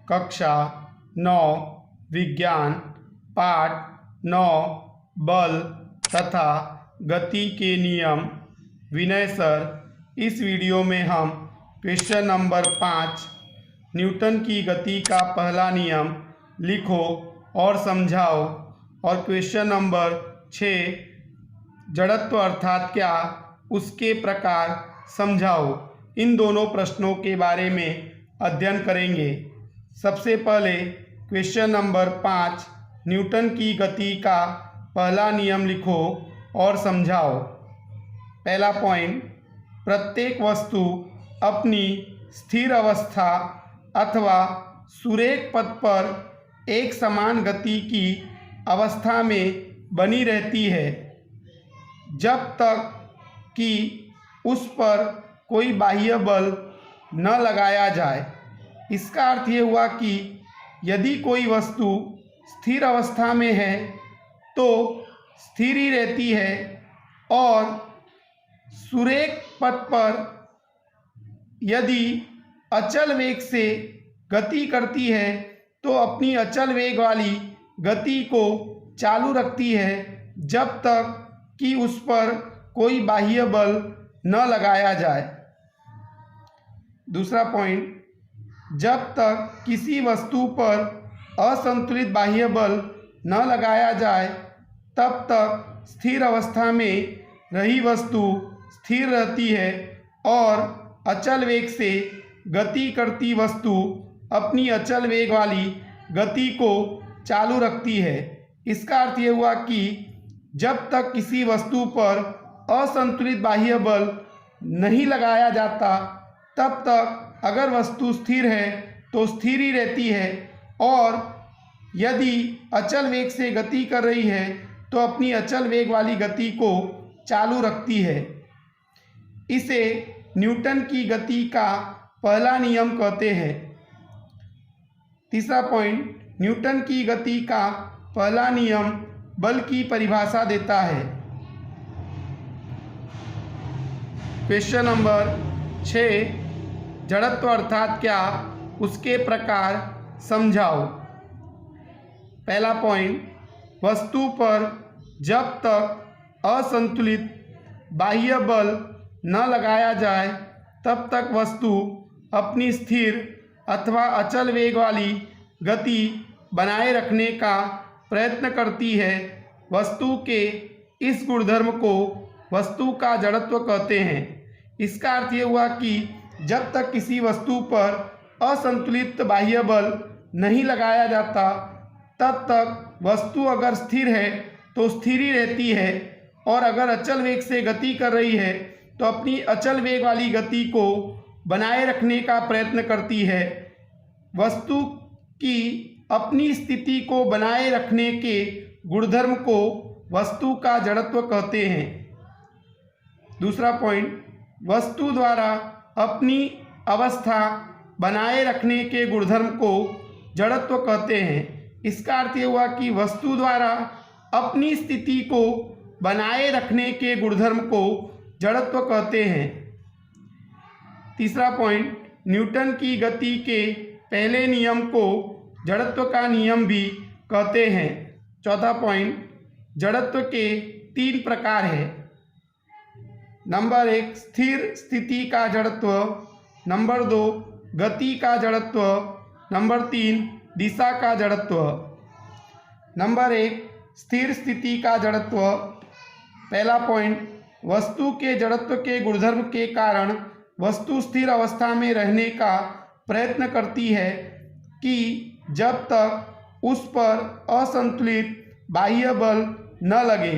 कक्षा 9 विज्ञान पाठ 9 बल तथा गति के नियम। विनय सर, इस वीडियो में हम क्वेश्चन नंबर 5 न्यूटन की गति का पहला नियम लिखो और समझाओ और क्वेश्चन नंबर 6 जड़त्व अर्थात क्या, उसके प्रकार समझाओ। इन दोनों प्रश्नों के बारे में अध्ययन करेंगे। सबसे पहले क्वेश्चन नंबर 5 न्यूटन की गति का पहला नियम लिखो और समझाओ। पहला पॉइंट, प्रत्येक वस्तु अपनी स्थिर अवस्था अथवा सुरेख पथ पर एक समान गति की अवस्था में बनी रहती है जब तक कि उस पर कोई बाह्य बल न लगाया जाए। इसका अर्थ ये हुआ कि यदि कोई वस्तु स्थिर अवस्था में है तो स्थिर ही रहती है और सुरेख पथ पर यदि अचल वेग से गति करती है तो अपनी अचल वेग वाली गति को चालू रखती है जब तक कि उस पर कोई बाह्य बल न लगाया जाए। दूसरा पॉइंट, जब तक किसी वस्तु पर असंतुलित बाह्य बल न लगाया जाए तब तक स्थिर अवस्था में रही वस्तु स्थिर रहती है और अचल वेग से गति करती वस्तु अपनी अचल वेग वाली गति को चालू रखती है। इसका अर्थ ये हुआ कि जब तक किसी वस्तु पर असंतुलित बाह्य बल नहीं लगाया जाता तब तक अगर वस्तु स्थिर है तो स्थिर ही रहती है और यदि अचल वेग से गति कर रही है तो अपनी अचल वेग वाली गति को चालू रखती है। इसे न्यूटन की गति का पहला नियम कहते हैं। तीसरा पॉइंट, न्यूटन की गति का पहला नियम बल की परिभाषा देता है। क्वेश्चन नंबर 6 जड़त्व अर्थात क्या, उसके प्रकार समझाओ। पहला पॉइंट, वस्तु पर जब तक असंतुलित बाह्य बल न लगाया जाए तब तक वस्तु अपनी स्थिर अथवा अचल वेग वाली गति बनाए रखने का प्रयत्न करती है। वस्तु के इस गुणधर्म को वस्तु का जड़त्व कहते हैं। इसका अर्थ ये हुआ कि जब तक किसी वस्तु पर असंतुलित बाह्य बल नहीं लगाया जाता तब तक वस्तु अगर स्थिर है तो स्थिर ही रहती है और अगर अचल वेग से गति कर रही है तो अपनी अचल वेग वाली गति को बनाए रखने का प्रयत्न करती है। वस्तु की अपनी स्थिति को बनाए रखने के गुणधर्म को वस्तु का जड़त्व कहते हैं। दूसरा पॉइंट, वस्तु द्वारा अपनी अवस्था बनाए रखने के गुणधर्म को जड़त्व कहते हैं। इसका अर्थ ये हुआ कि वस्तु द्वारा अपनी स्थिति को बनाए रखने के गुणधर्म को जड़त्व कहते हैं। तीसरा पॉइंट, न्यूटन की गति के पहले नियम को जड़त्व का नियम भी कहते हैं। चौथा पॉइंट, जड़त्व के 3 प्रकार हैं। नंबर 1 स्थिर स्थिति का जड़त्व, नंबर 2 गति का जड़त्व, नंबर 3 दिशा का जड़त्व। नंबर 1 स्थिर स्थिति का जड़त्व। पहला पॉइंट, वस्तु के जड़त्व के गुणधर्म के कारण वस्तु स्थिर अवस्था में रहने का प्रयत्न करती है कि जब तक उस पर असंतुलित बाह्य बल न लगे।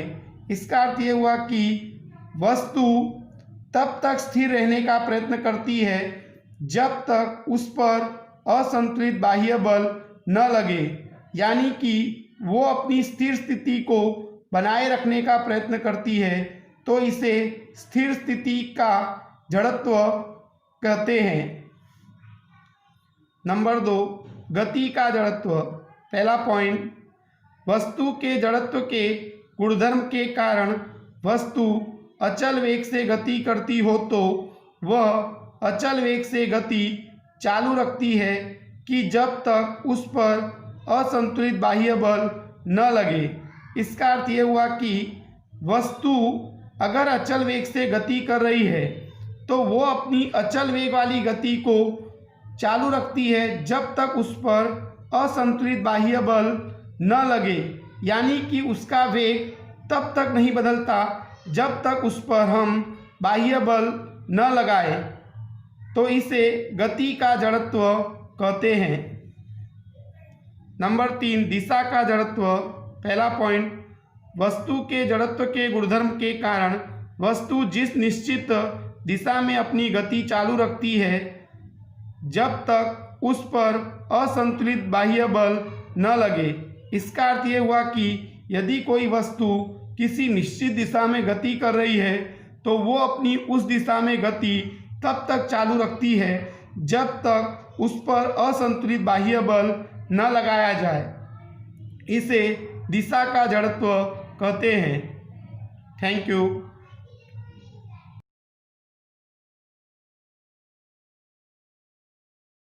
इसका अर्थ ये हुआ कि वस्तु तब तक स्थिर रहने का प्रयत्न करती है जब तक उस पर असंतुलित बाह्य बल न लगे, यानी कि वो अपनी स्थिर स्थिति को बनाए रखने का प्रयत्न करती है, तो इसे स्थिर स्थिति का जड़त्व कहते हैं। नंबर 2 गति का जड़त्व। पहला पॉइंट, वस्तु के जड़त्व के गुणधर्म के कारण वस्तु अचल वेग से गति करती हो तो वह अचल वेग से गति चालू रखती है, कि जब तक उस पर असंतुलित बाह्य बल न लगे। इसका अर्थ ये हुआ कि वस्तु अगर अचल वेग से गति कर रही है तो वो अपनी अचल वेग वाली गति को चालू रखती है जब तक उस पर असंतुलित बाह्य बल न लगे, यानी कि उसका वेग तब तक नहीं बदलता जब तक उस पर हम बाह्य बल न लगाए। तो इसे गति का जड़त्व कहते हैं। नंबर 3, दिशा का जड़त्व। पहला पॉइंट, वस्तु के जड़त्व के गुणधर्म के कारण वस्तु जिस निश्चित दिशा में अपनी गति चालू रखती है जब तक उस पर असंतुलित बाह्य बल न लगे। इसका अर्थ ये हुआ कि यदि कोई वस्तु किसी निश्चित दिशा में गति कर रही है तो वो अपनी उस दिशा में गति तब तक चालू रखती है जब तक उस पर असंतुलित बाह्य बल न लगाया जाए। इसे दिशा का जड़त्व कहते हैं। Thank you.